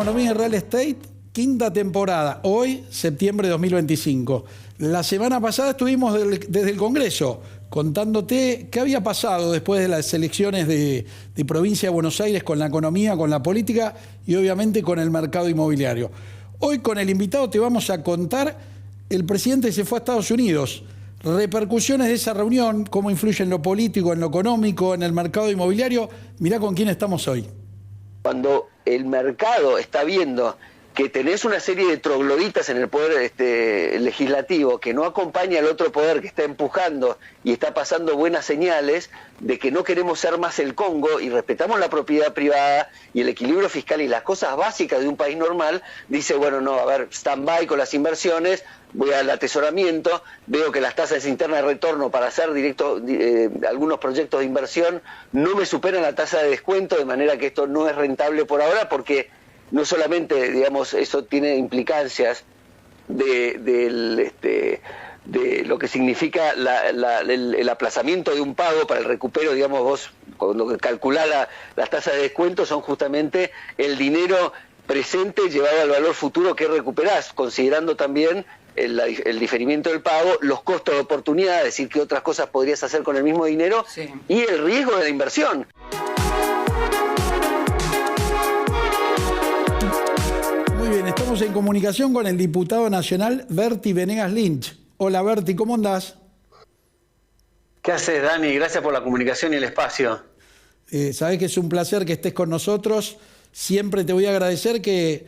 Economía y Real Estate, quinta temporada, hoy, septiembre de 2025. La semana pasada estuvimos desde el Congreso contándote qué había pasado después de las elecciones de Provincia de Buenos Aires con la economía, con la política y obviamente con el mercado inmobiliario. Hoy con el invitado te vamos a contar, el presidente se fue a Estados Unidos, repercusiones de esa reunión, cómo influye en lo político, en lo económico, en el mercado inmobiliario. Mirá con quién estamos hoy. Cuando el mercado está viendo que tenés una serie de trogloditas en el poder legislativo que no acompaña al otro poder que está empujando y está pasando buenas señales de que no queremos ser más el Congo y respetamos la propiedad privada y el equilibrio fiscal y las cosas básicas de un país normal, dice, bueno, no, a ver, stand-by con las inversiones, voy al atesoramiento, veo que las tasas internas de retorno para hacer algunos proyectos de inversión no me superan la tasa de descuento, de manera que esto no es rentable por ahora, porque no solamente, digamos, eso tiene implicancias de lo que significa el aplazamiento de un pago para el recupero, digamos, vos cuando calculás las tasas de descuento son justamente el dinero presente llevado al valor futuro que recuperás, considerando también el diferimiento del pago, los costos de oportunidad, es decir, qué otras cosas podrías hacer con el mismo dinero, sí, y el riesgo de la inversión. Muy bien, estamos en comunicación con el diputado nacional Berti Venegas Lynch. Hola Berti, ¿cómo andás? ¿Qué haces, Dani? Gracias por la comunicación y el espacio. Sabés que es un placer que estés con nosotros. Siempre te voy a agradecer que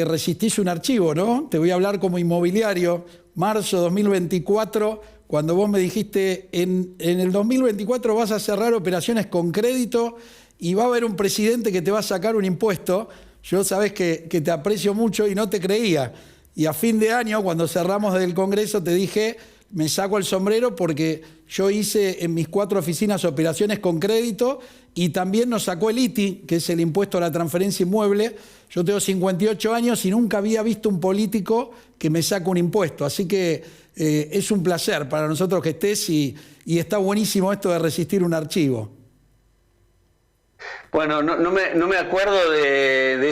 resistís un archivo, ¿no? Te voy a hablar como inmobiliario, marzo 2024, cuando vos me dijiste, en el 2024 vas a cerrar operaciones con crédito y va a haber un presidente que te va a sacar un impuesto. Yo sabés que te aprecio mucho y no te creía. Y a fin de año, cuando cerramos del Congreso, te dije, me saco el sombrero porque yo hice en mis 4 oficinas operaciones con crédito y también nos sacó el ITI, que es el impuesto a la transferencia inmueble. Yo tengo 58 años y nunca había visto un político que me saque un impuesto. Así que es un placer para nosotros que estés y está buenísimo esto de resistir un archivo. Bueno, no me acuerdo de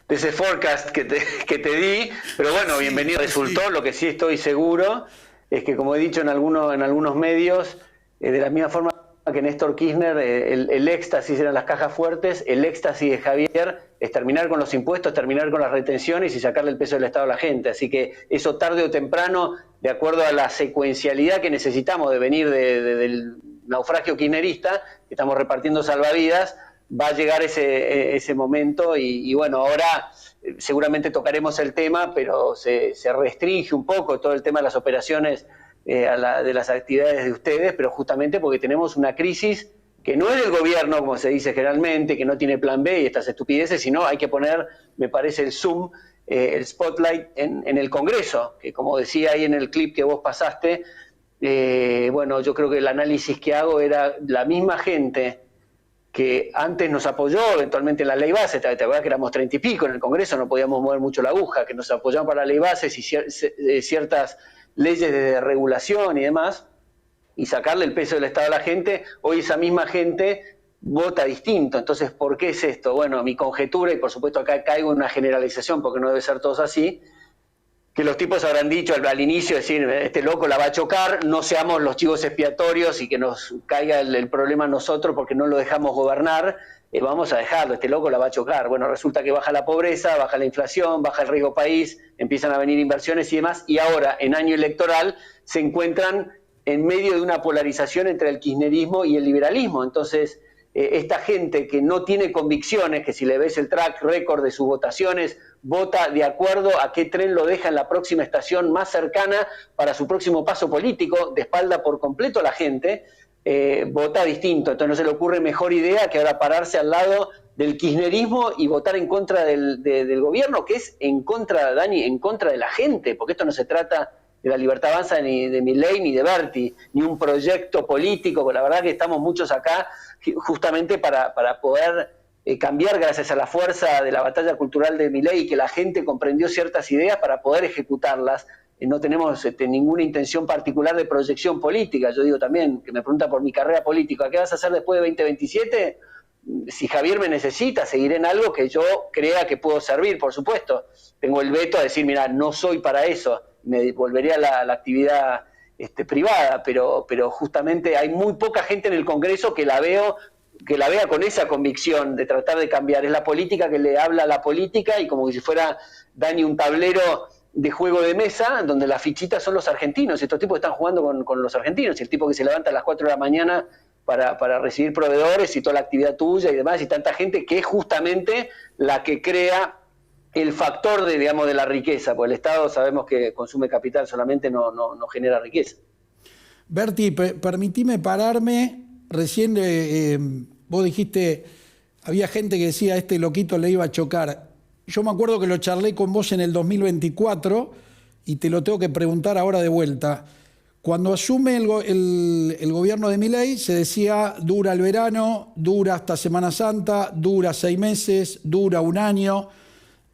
ese forecast que te di, pero bueno, bienvenido resultó. Sí. Lo que sí estoy seguro es que, como he dicho en algunos medios, de la misma forma que Néstor Kirchner, el éxtasis eran las cajas fuertes, el éxtasis de Javier es terminar con los impuestos, terminar con las retenciones y sacarle el peso del Estado a la gente. Así que eso tarde o temprano, de acuerdo a la secuencialidad que necesitamos de venir del naufragio kirchnerista, que estamos repartiendo salvavidas, va a llegar ese momento y bueno, ahora seguramente tocaremos el tema, pero se restringe un poco todo el tema de las operaciones de las actividades de ustedes, pero justamente porque tenemos una crisis que no es del gobierno, como se dice generalmente, que no tiene plan B y estas estupideces, sino hay que poner, me parece, el zoom, el spotlight en el Congreso, que como decía ahí en el clip que vos pasaste, bueno, yo creo que el análisis que hago era la misma gente que antes nos apoyó eventualmente en la ley base, te acuerdas que éramos 30 y pico en el Congreso, no podíamos mover mucho la aguja, que nos apoyaban para la ley base y ciertas leyes de regulación y demás, y sacarle el peso del Estado a la gente. Hoy esa misma gente vota distinto. Entonces, ¿por qué es esto? Bueno, mi conjetura, y por supuesto acá caigo en una generalización porque no debe ser todos así, que los tipos habrán dicho al inicio, decir, este loco la va a chocar, no seamos los chivos expiatorios y que nos caiga el problema a nosotros porque no lo dejamos gobernar, vamos a dejarlo, este loco la va a chocar. Bueno, resulta que baja la pobreza, baja la inflación, baja el riesgo país, empiezan a venir inversiones y demás, y ahora, en año electoral, se encuentran en medio de una polarización entre el kirchnerismo y el liberalismo. Entonces, esta gente que no tiene convicciones, que si le ves el track record de sus votaciones, vota de acuerdo a qué tren lo deja en la próxima estación más cercana para su próximo paso político, de espalda por completo a la gente, vota distinto. Entonces no se le ocurre mejor idea que ahora pararse al lado del kirchnerismo y votar en contra del gobierno, que es en contra, Dani, en contra de la gente, porque esto no se trata de la Libertad Avanza, ni de Milei, ni de Berti, ni un proyecto político, porque la verdad que estamos muchos acá justamente para poder cambiar gracias a la fuerza de la batalla cultural de Milei, que la gente comprendió ciertas ideas para poder ejecutarlas. No tenemos ninguna intención particular de proyección política. Yo digo también, que me pregunta por mi carrera política, ¿qué vas a hacer después de 2027? si Javier me necesita, seguiré en algo que yo crea que puedo servir, por supuesto. Tengo el veto a decir, mira, no soy para eso, me volvería a la actividad privada, pero justamente hay muy poca gente en el Congreso que la vea con esa convicción de tratar de cambiar. Es la política que le habla a la política, y como si fuera, Dani, un tablero de juego de mesa donde las fichitas son los argentinos. Estos tipos están jugando con los argentinos, el tipo que se levanta a las 4 de la mañana para recibir proveedores y toda la actividad tuya y demás, y tanta gente que es justamente la que crea el factor de la riqueza, porque el Estado sabemos que consume capital solamente, no genera riqueza. Berti, permitime pararme. Recién vos dijiste, había gente que decía, este loquito le iba a chocar. Yo me acuerdo que lo charlé con vos en el 2024 y te lo tengo que preguntar ahora de vuelta. Cuando asume el gobierno de Milei, se decía, dura el verano, dura hasta Semana Santa, dura 6 meses, dura 1 año.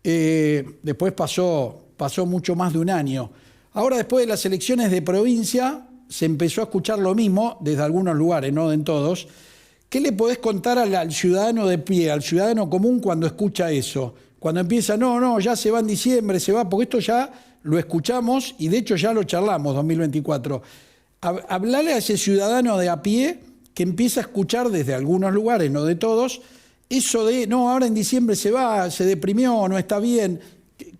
Después pasó mucho más de 1 año. Ahora, después de las elecciones de provincia, se empezó a escuchar lo mismo desde algunos lugares, no en todos. ¿Qué le podés contar al ciudadano de pie, al ciudadano común cuando escucha eso? Cuando empieza, no, ya se va en diciembre, se va, porque esto ya lo escuchamos y de hecho ya lo charlamos 2024. Hablale a ese ciudadano de a pie que empieza a escuchar desde algunos lugares, no de todos, eso de, no, ahora en diciembre se va, se deprimió, no está bien.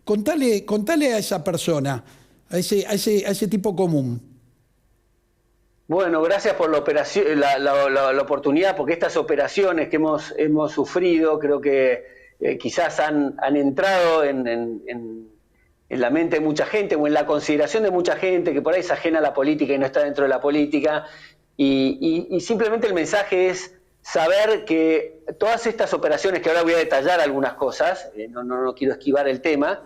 Contale a esa persona, a ese tipo común. Bueno, gracias por la oportunidad, porque estas operaciones que hemos sufrido, creo que quizás han entrado en la mente de mucha gente, o en la consideración de mucha gente que por ahí es ajena a la política y no está dentro de la política, y simplemente el mensaje es saber que todas estas operaciones, que ahora voy a detallar algunas cosas, no quiero esquivar el tema,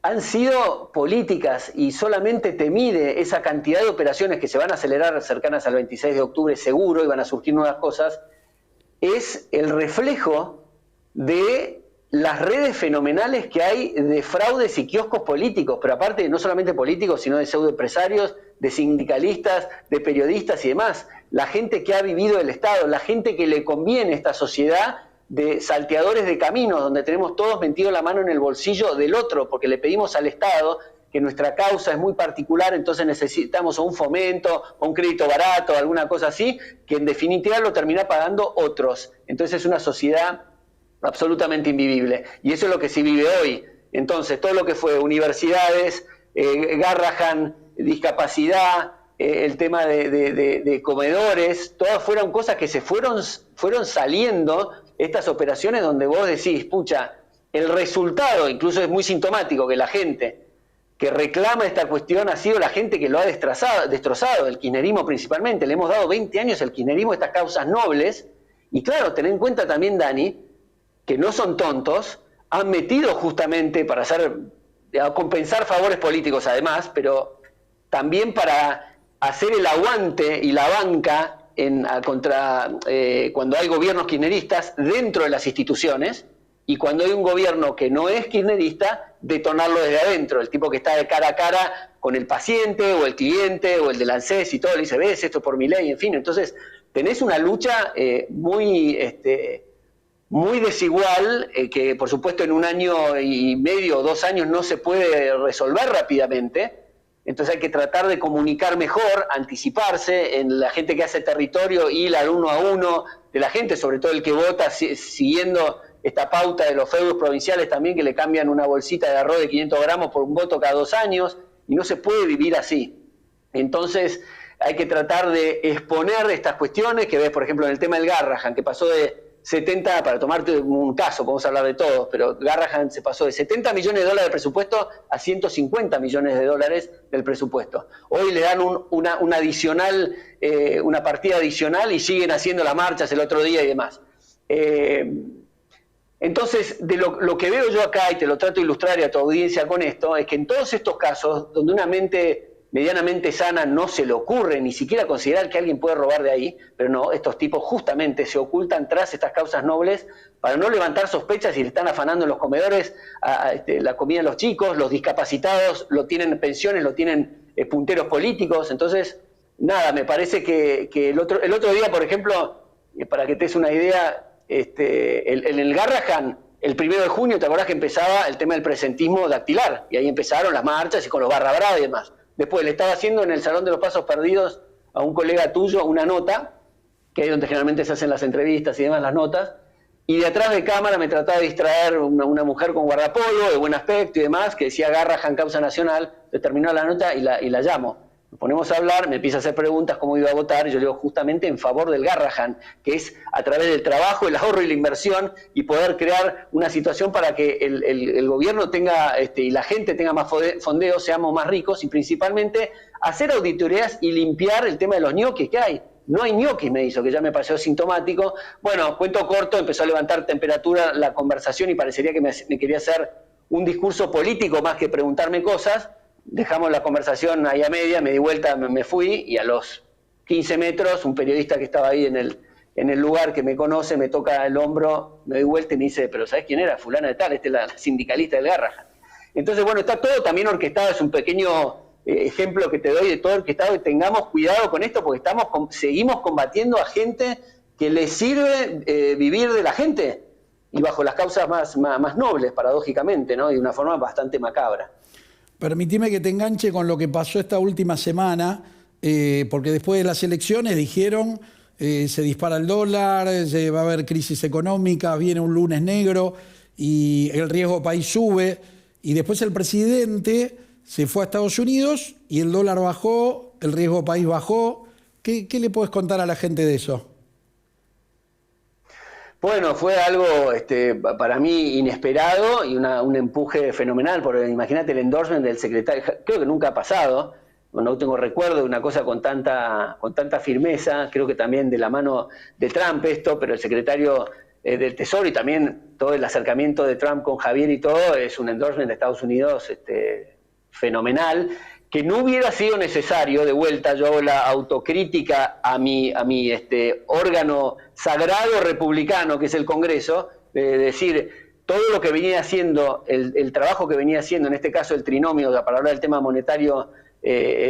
han sido políticas, y solamente te mide esa cantidad de operaciones que se van a acelerar cercanas al 26 de octubre seguro, y van a surgir nuevas cosas, es el reflejo de las redes fenomenales que hay de fraudes y kioscos políticos, pero aparte no solamente políticos, sino de pseudoempresarios, de sindicalistas, de periodistas y demás. La gente que ha vivido el Estado, la gente que le conviene a esta sociedad, de salteadores de caminos, donde tenemos todos metido la mano en el bolsillo del otro, porque le pedimos al Estado que nuestra causa es muy particular, entonces necesitamos o un fomento, o un crédito barato, o alguna cosa así, que en definitiva lo termina pagando otros. Entonces es una sociedad absolutamente invivible. Y eso es lo que se vive hoy. Entonces, todo lo que fue universidades, Garrahan, discapacidad, el tema de comedores, todas fueron cosas que se fueron saliendo, estas operaciones donde vos decís, pucha, el resultado incluso es muy sintomático, que la gente que reclama esta cuestión ha sido la gente que lo ha destrozado, el kirchnerismo principalmente. Le hemos dado 20 años al kirchnerismo, estas causas nobles, y claro, ten en cuenta también, Dani, que no son tontos, han metido justamente para compensar favores políticos además, pero también para hacer el aguante y la banca cuando hay gobiernos kirchneristas dentro de las instituciones, y cuando hay un gobierno que no es kirchnerista, detonarlo desde adentro. El tipo que está de cara a cara con el paciente o el cliente o el del ANSES y todo, le dice, ves, esto por mi ley, en fin. Entonces tenés una lucha muy desigual, que por supuesto en 1 año y medio o 2 años no se puede resolver rápidamente. Entonces hay que tratar de comunicar mejor, anticiparse en la gente que hace territorio, y ir al 1 a 1 de la gente, sobre todo el que vota siguiendo esta pauta de los feudos provinciales también, que le cambian una bolsita de arroz de 500 gramos por un voto cada 2 años, y no se puede vivir así. Entonces hay que tratar de exponer estas cuestiones que ves, por ejemplo, en el tema del Garrahan, que pasó de 70, para tomarte un caso, podemos hablar de todos, pero Garrahan se pasó de $70 millones de presupuesto a $150 millones del presupuesto. Hoy le dan una adicional, una partida adicional, y siguen haciendo las marchas el otro día y demás. Entonces, de lo que veo yo acá, y te lo trato de ilustrar a tu audiencia con esto, es que en todos estos casos, donde una mente medianamente sana no se le ocurre ni siquiera considerar que alguien puede robar de ahí, pero no, estos tipos justamente se ocultan tras estas causas nobles para no levantar sospechas, y le están afanando en los comedores la comida de los chicos, los discapacitados lo tienen pensiones, lo tienen punteros políticos. Entonces nada, me parece que el otro día, por ejemplo, para que te des una idea, en el Garrahan, el 1 de junio, ¿te acordás que empezaba el tema del presentismo dactilar? Y ahí empezaron las marchas y con los barra brava y demás. Después le estaba haciendo en el Salón de los Pasos Perdidos a un colega tuyo una nota, que es donde generalmente se hacen las entrevistas y demás, las notas, y de atrás de cámara me trataba de distraer una mujer con guardapolvo, de buen aspecto y demás, que decía Garrahan causa nacional. Entonces terminó la nota y la llamo. Nos ponemos a hablar, me empieza a hacer preguntas cómo iba a votar, y yo le digo justamente en favor del Garrahan, que es a través del trabajo, el ahorro y la inversión, y poder crear una situación para que el gobierno tenga, y la gente tenga más fondeo, seamos más ricos, y principalmente hacer auditorías y limpiar el tema de los ñoquis que hay. No hay ñoquis, me hizo, que ya me pareció sintomático. Bueno, cuento corto, empezó a levantar temperatura la conversación y parecería que me quería hacer un discurso político más que preguntarme cosas. Dejamos la conversación ahí a media, me di vuelta, me fui, y a los 15 metros un periodista que estaba ahí en el lugar, que me conoce, me toca el hombro, me doy vuelta y me dice, pero ¿sabés quién era? Fulana de tal, es la sindicalista del Garrahan. Entonces, bueno, está todo también orquestado, es un pequeño ejemplo que te doy de todo orquestado, y tengamos cuidado con esto porque seguimos combatiendo a gente que le sirve vivir de la gente, y bajo las causas más nobles, paradójicamente, ¿no? Y de una forma bastante macabra. Permitime que te enganche con lo que pasó esta última semana, porque después de las elecciones dijeron se dispara el dólar, va a haber crisis económica, viene un lunes negro y el riesgo país sube, y después el presidente se fue a Estados Unidos y el dólar bajó, el riesgo país bajó. ¿Qué le puedes contar a la gente de eso? Bueno, fue algo para mí inesperado y un empuje fenomenal, porque imagínate el endorsement del secretario, creo que nunca ha pasado, no tengo recuerdo de una cosa con tanta firmeza, creo que también de la mano de Trump esto, pero el secretario del Tesoro y también todo el acercamiento de Trump con Javier y todo, es un endorsement de Estados Unidos fenomenal, que no hubiera sido necesario. De vuelta yo hago la autocrítica a mi órgano sagrado republicano, que es el Congreso, de decir, todo lo que venía haciendo, el trabajo que venía haciendo, en este caso el trinomio, para hablar del tema monetario,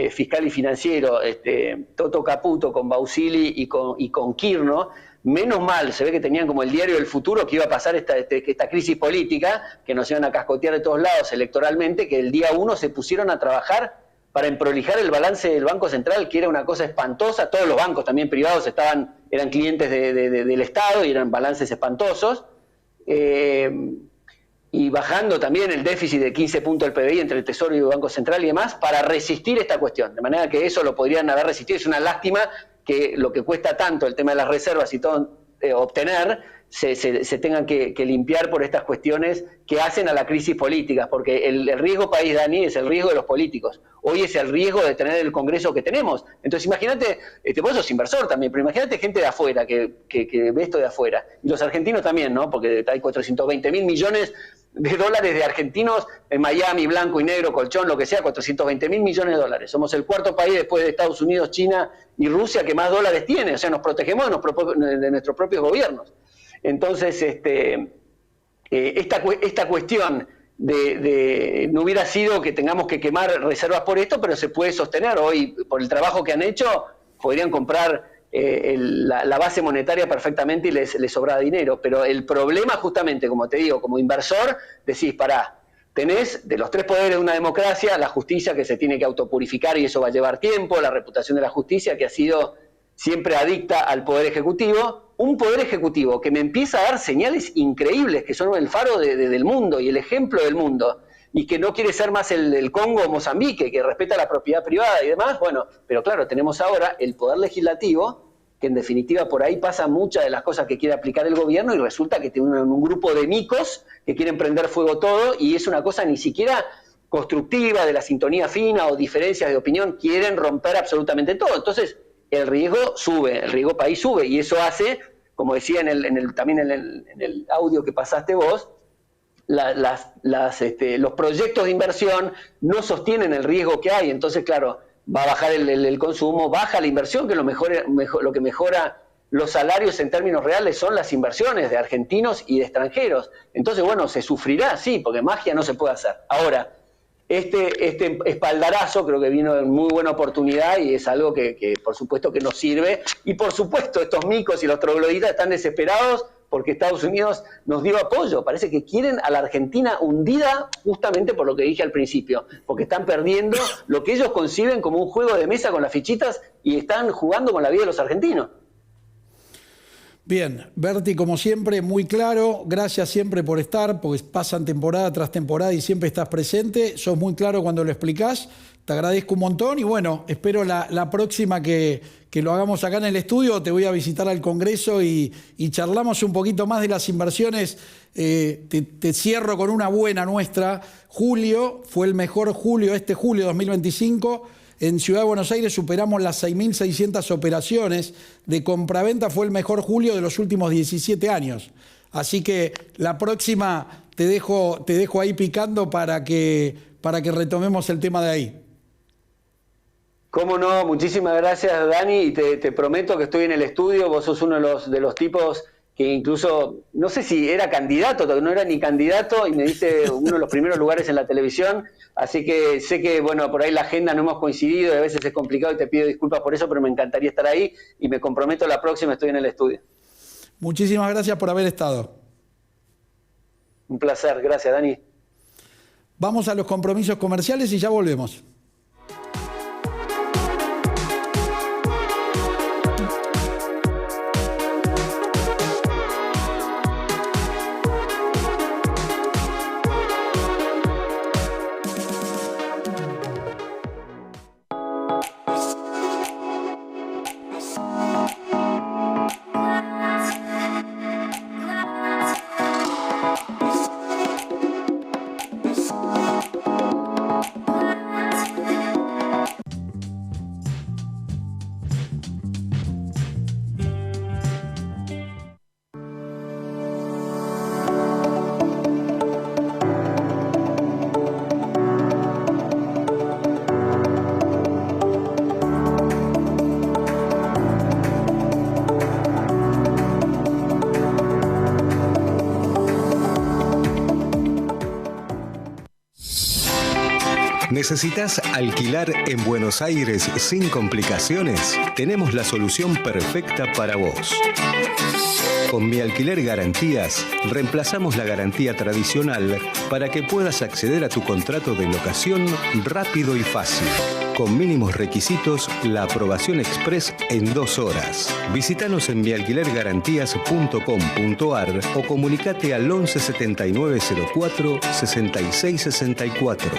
fiscal y financiero, Toto Caputo con Bausili y con Kirno, menos mal, se ve que tenían como el diario del futuro que iba a pasar esta crisis política, que nos iban a cascotear de todos lados electoralmente, que el día 1 se pusieron a trabajar para emprolijar el balance del Banco Central, que era una cosa espantosa. Todos los bancos también privados eran clientes del Estado y eran balances espantosos. Y bajando también el déficit de 15 puntos del PBI entre el Tesoro y el Banco Central y demás, para resistir esta cuestión. De manera que eso lo podrían haber resistido. Es una lástima que lo que cuesta tanto el tema de las reservas y todo obtener, se tengan que limpiar por estas cuestiones que hacen a la crisis política, porque el riesgo país, Dani, es el riesgo de los políticos. Hoy es el riesgo de tener el Congreso que tenemos. Entonces imagínate, vos sos inversor también, pero imagínate gente de afuera que ve esto de afuera. Y los argentinos también, ¿no? Porque hay 420.000 millones de dólares de argentinos en Miami, blanco y negro, colchón, lo que sea, 420.000 millones de dólares. Somos el cuarto país después de Estados Unidos, China y Rusia que más dólares tiene. O sea, nos protegemos de nuestros propios gobiernos. Entonces, esta cuestión no hubiera sido que tengamos que quemar reservas por esto, pero se puede sostener. Hoy, por el trabajo que han hecho, podrían comprar la base monetaria perfectamente y les sobra dinero. Pero el problema, justamente, como te digo, como inversor, decís, pará, tenés de los tres poderes de una democracia, la justicia que se tiene que autopurificar y eso va a llevar tiempo, la reputación de la justicia que ha sido siempre adicta al poder ejecutivo, un poder ejecutivo que me empieza a dar señales increíbles, que son el faro del mundo y el ejemplo del mundo, y que no quiere ser más el Congo o Mozambique, que respeta la propiedad privada y demás. Bueno, pero claro, tenemos ahora el poder legislativo, que en definitiva por ahí pasa muchas de las cosas que quiere aplicar el gobierno, y resulta que tiene un grupo de micos que quieren prender fuego todo, y es una cosa ni siquiera constructiva, de la sintonía fina o diferencias de opinión, quieren romper absolutamente todo. Entonces, el riesgo sube, el riesgo país sube, y eso hace, como decía también en el audio que pasaste vos, los proyectos de inversión no sostienen el riesgo que hay. Entonces, claro, va a bajar el consumo, baja la inversión, que lo que mejora los salarios en términos reales son las inversiones de argentinos y de extranjeros. Entonces, bueno, se sufrirá, sí, porque magia no se puede hacer. Ahora, este espaldarazo creo que vino en muy buena oportunidad y es algo que por supuesto que nos sirve. Y por supuesto estos micos y los trogloditas están desesperados porque Estados Unidos nos dio apoyo. Parece que quieren a la Argentina hundida justamente por lo que dije al principio, porque están perdiendo lo que ellos conciben como un juego de mesa con las fichitas y están jugando con la vida de los argentinos. Bien, Berti, como siempre, muy claro. Gracias siempre por estar, porque pasan temporada tras temporada y siempre estás presente. Sos muy claro cuando lo explicás. Te agradezco un montón y bueno, espero la próxima que lo hagamos acá en el estudio. Te voy a visitar al Congreso y charlamos un poquito más de las inversiones. Te cierro con una buena nuestra. Julio fue el mejor julio, este julio 2025. En Ciudad de Buenos Aires superamos las 6.600 operaciones de compraventa. Fue el mejor julio de los últimos 17 años. Así que la próxima te dejo ahí picando para que retomemos el tema de ahí. Cómo no, muchísimas gracias, Dani, y te prometo que estoy en el estudio. Vos sos uno de los tipos que incluso, no sé si era candidato, no era ni candidato, y me diste uno de los primeros lugares en la televisión. Así que sé que, bueno, por ahí la agenda no hemos coincidido, y a veces es complicado y te pido disculpas por eso, pero me encantaría estar ahí y me comprometo la próxima, estoy en el estudio. Muchísimas gracias por haber estado. Un placer, gracias, Dani. Vamos a los compromisos comerciales y ya volvemos. ¿Necesitas alquilar en Buenos Aires sin complicaciones? Tenemos la solución perfecta para vos. Con Mi Alquiler Garantías, reemplazamos la garantía tradicional para que puedas acceder a tu contrato de locación rápido y fácil. Con mínimos requisitos, la aprobación express en 2 horas. Visítanos en mialquilergarantías.com.ar o comunicate al 11 79 04 66 64.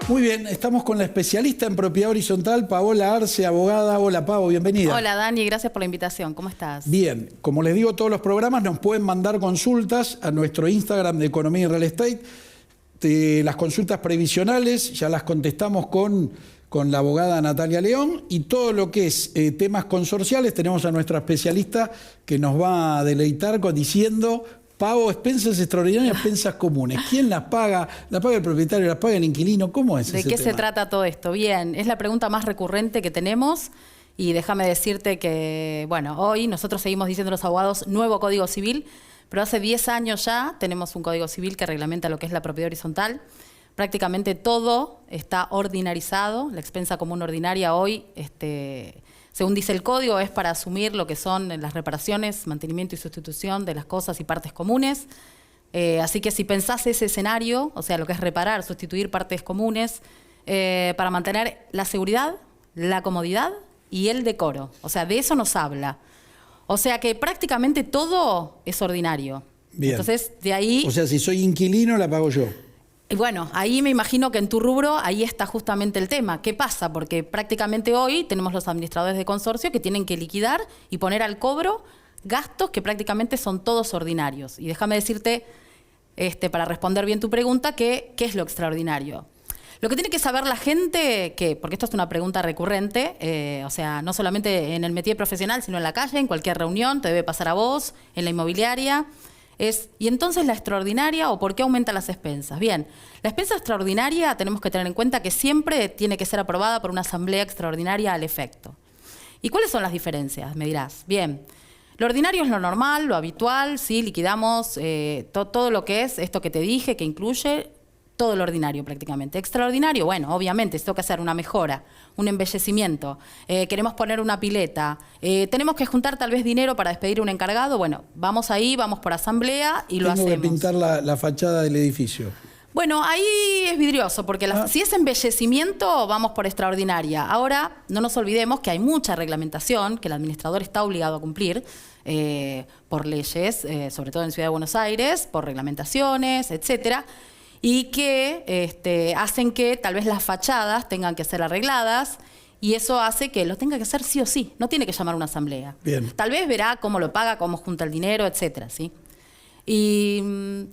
Muy bien, estamos con la especialista en propiedad horizontal, Paola Arce, abogada. Hola, Pavo, bienvenida. Hola, Dani, gracias por la invitación. ¿Cómo estás? Bien, como les digo, todos los programas nos pueden mandar consultas a nuestro Instagram de Economía y Real Estate. Las consultas previsionales ya las contestamos con la abogada Natalia León, y todo lo que es temas consorciales tenemos a nuestra especialista que nos va a deleitar diciendo: Pago expensas extraordinarias, expensas comunes. ¿Quién las paga? ¿La paga el propietario? ¿La paga el inquilino? ¿Cómo es ese tema? ¿De qué se trata todo esto? Bien, es la pregunta más recurrente que tenemos, y déjame decirte que, bueno, hoy nosotros seguimos diciendo los abogados nuevo Código Civil, pero hace 10 años ya tenemos un Código Civil que reglamenta lo que es la propiedad horizontal. Prácticamente todo está ordinarizado. La expensa común ordinaria hoy, según dice el código, es para asumir lo que son las reparaciones, mantenimiento y sustitución de las cosas y partes comunes. Así que si pensás ese escenario, o sea, lo que es reparar, sustituir partes comunes, para mantener la seguridad, la comodidad y el decoro. O sea, de eso nos habla. O sea que prácticamente todo es ordinario. Bien. Entonces, de ahí... O sea, si soy inquilino, la pago yo. Y bueno, ahí me imagino que en tu rubro, ahí está justamente el tema. ¿Qué pasa? Porque prácticamente hoy tenemos los administradores de consorcio que tienen que liquidar y poner al cobro gastos que prácticamente son todos ordinarios. Y déjame decirte, para responder bien tu pregunta, ¿qué es lo extraordinario? Lo que tiene que saber la gente, porque esto es una pregunta recurrente, o sea, no solamente en el métier profesional, sino en la calle, en cualquier reunión, te debe pasar a vos, en la inmobiliaria, ¿y entonces la extraordinaria o por qué aumentan las expensas? Bien, la expensa extraordinaria tenemos que tener en cuenta que siempre tiene que ser aprobada por una asamblea extraordinaria al efecto. ¿Y cuáles son las diferencias? Me dirás. Bien, lo ordinario es lo normal, lo habitual, sí, liquidamos todo lo que es esto que te dije, que incluye todo lo ordinario prácticamente. Extraordinario, bueno, obviamente, si tengo que hacer una mejora, un embellecimiento, queremos poner una pileta, tenemos que juntar tal vez dinero para despedir a un encargado, bueno, vamos ahí, vamos por asamblea y lo hacemos. Tengo que pintar la fachada del edificio. Bueno, ahí es vidrioso, porque si es embellecimiento, vamos por extraordinaria. Ahora, no nos olvidemos que hay mucha reglamentación que el administrador está obligado a cumplir por leyes, sobre todo en Ciudad de Buenos Aires, por reglamentaciones, etcétera, y que hacen que tal vez las fachadas tengan que ser arregladas, y eso hace que lo tenga que hacer sí o sí, no tiene que llamar a una asamblea. Bien. Tal vez verá cómo lo paga, cómo junta el dinero, etcétera, ¿sí? Y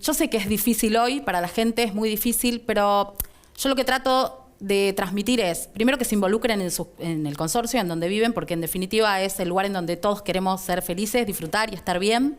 yo sé que es difícil hoy, para la gente es muy difícil, pero yo lo que trato de transmitir es, primero, que se involucren en el consorcio, en donde viven, porque en definitiva es el lugar en donde todos queremos ser felices, disfrutar y estar bien.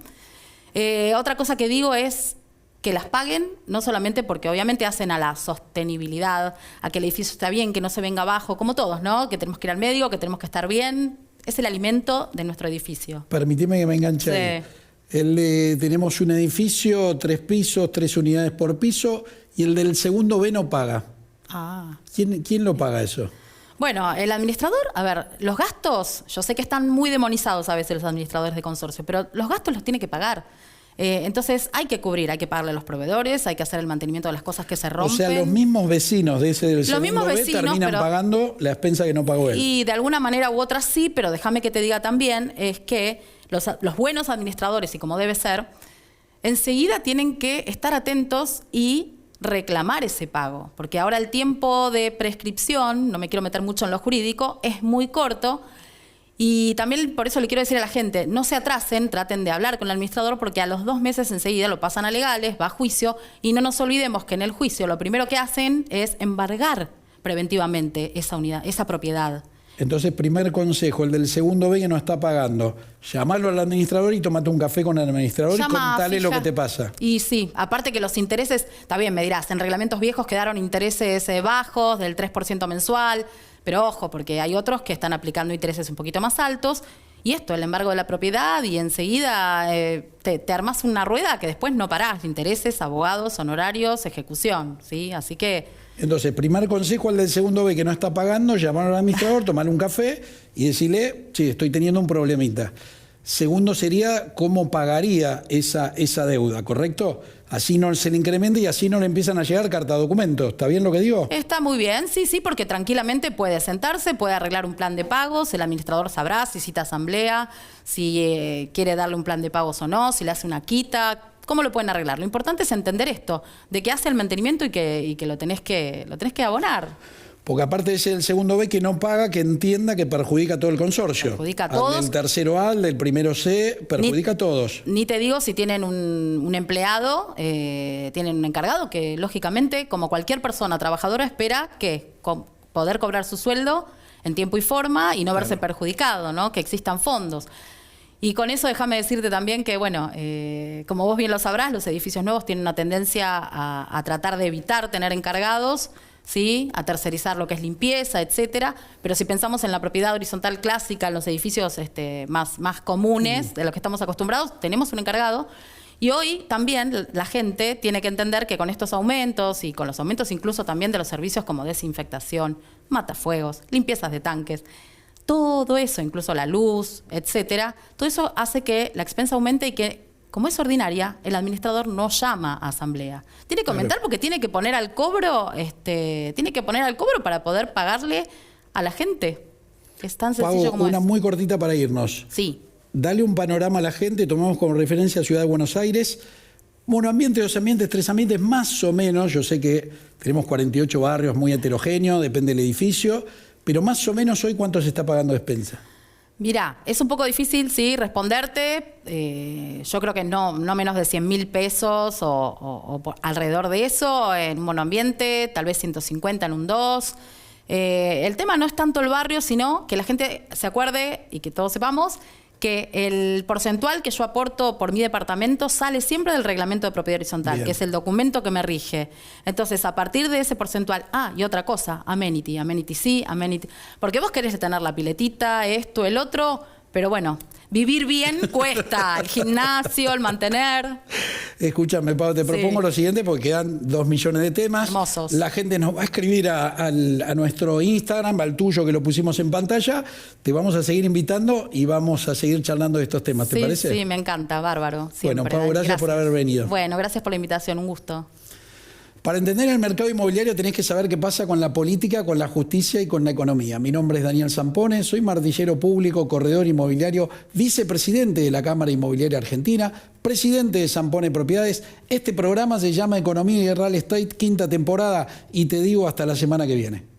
Otra cosa que digo es que las paguen, no solamente porque obviamente hacen a la sostenibilidad, a que el edificio está bien, que no se venga abajo, como todos, ¿no? Que tenemos que ir al médico, que tenemos que estar bien. Es el alimento de nuestro edificio. Permitime que me enganche ahí. Tenemos un edificio, 3 pisos, 3 unidades por piso, y el del segundo B no paga. Ah. ¿Quién lo paga eso? Bueno, el administrador, a ver, los gastos, yo sé que están muy demonizados a veces los administradores de consorcio, pero los gastos los tiene que pagar. Entonces hay que cubrir, hay que pagarle a los proveedores, hay que hacer el mantenimiento de las cosas que se rompen. O sea, los mismos vecinos de ese del segundo B terminan pagando la expensa que no pagó él. Y de alguna manera u otra sí, pero déjame que te diga también, es que los buenos administradores, y como debe ser, enseguida tienen que estar atentos y reclamar ese pago, porque ahora el tiempo de prescripción, no me quiero meter mucho en lo jurídico, es muy corto. Y también por eso le quiero decir a la gente, no se atrasen, traten de hablar con el administrador, porque a los 2 meses enseguida lo pasan a legales, va a juicio, y no nos olvidemos que en el juicio lo primero que hacen es embargar preventivamente esa unidad, esa propiedad. Entonces, primer consejo, el del segundo B que no está pagando, llamalo al administrador y tomate un café con el administrador y contale lo que te pasa. Y sí, aparte que los intereses, está bien, me dirás, en reglamentos viejos quedaron intereses bajos del 3% mensual, pero ojo, porque hay otros que están aplicando intereses un poquito más altos, y esto, el embargo de la propiedad, y enseguida te armas una rueda que después no parás, intereses, abogados, honorarios, ejecución, ¿sí? Así que... Entonces, primer consejo al del segundo B que no está pagando, llamar al administrador, tomarle un café y decirle, sí, estoy teniendo un problemita. Segundo sería cómo pagaría esa deuda, ¿correcto? Así no se le incrementa y así no le empiezan a llegar carta de documentos. ¿Está bien lo que digo? Está muy bien, sí, porque tranquilamente puede sentarse, puede arreglar un plan de pagos, el administrador sabrá si cita asamblea, si quiere darle un plan de pagos o no, si le hace una quita, cómo lo pueden arreglar. Lo importante es entender esto, de que hace el mantenimiento y que lo tenés que abonar. Porque aparte de ser el segundo B que no paga, que entienda que perjudica a todo el consorcio. Perjudica a todos. Del tercero A, del primero C, perjudica a todos. Ni te digo si tienen un empleado, tienen un encargado que lógicamente, como cualquier persona trabajadora, espera que poder cobrar su sueldo en tiempo y forma y no verse perjudicado, ¿no? Que existan fondos. Y con eso déjame decirte también que, bueno, como vos bien lo sabrás, los edificios nuevos tienen una tendencia a tratar de evitar tener encargados, ¿sí? A tercerizar lo que es limpieza, etcétera. Pero si pensamos en la propiedad horizontal clásica, en los edificios más comunes de los que estamos acostumbrados, tenemos un encargado. Y hoy también la gente tiene que entender que con estos aumentos y con los aumentos incluso también de los servicios como desinfectación, matafuegos, limpiezas de tanques, todo eso, incluso la luz, etcétera, todo eso hace que la expensa aumente y que, como es ordinaria, el administrador no llama a asamblea. Tiene que aumentar porque tiene que poner al cobro, para poder pagarle a la gente. Es tan sencillo Pau, como una es. muy cortita para irnos. Sí. Dale un panorama a la gente, tomamos como referencia Ciudad de Buenos Aires. Monoambiente, dos ambientes, tres ambientes, más o menos. Yo sé que tenemos 48 barrios muy heterogéneos, depende del edificio, pero más o menos hoy, ¿cuánto se está pagando despensa? Mirá, es un poco difícil, sí, responderte. Yo creo que no menos de 100.000 pesos o alrededor de eso en un monoambiente, tal vez 150 en un 2. El tema no es tanto el barrio, sino que la gente se acuerde y que todos sepamos que el porcentual que yo aporto por mi departamento sale siempre del reglamento de propiedad horizontal, Bien. que es el documento que me rige. Entonces, a partir de ese porcentual, y otra cosa, amenity sí, amenity. Porque vos querés tener la piletita, esto, el otro, pero bueno, vivir bien cuesta, el gimnasio, el mantener. Escúchame, Pau, te propongo lo siguiente porque quedan 2 millones de temas. Hermosos. La gente nos va a escribir a nuestro Instagram, al tuyo que lo pusimos en pantalla. Te vamos a seguir invitando y vamos a seguir charlando de estos temas. ¿Te parece? Sí, me encanta, bárbaro. Siempre. Bueno, Pau, gracias por haber venido. Bueno, gracias por la invitación, un gusto. Para entender el mercado inmobiliario tenés que saber qué pasa con la política, con la justicia y con la economía. Mi nombre es Daniel Zampone, soy martillero público, corredor inmobiliario, vicepresidente de la Cámara Inmobiliaria Argentina, presidente de Zampone Propiedades. Este programa se llama Economía y Real Estate, 5ª temporada, y te digo hasta la semana que viene.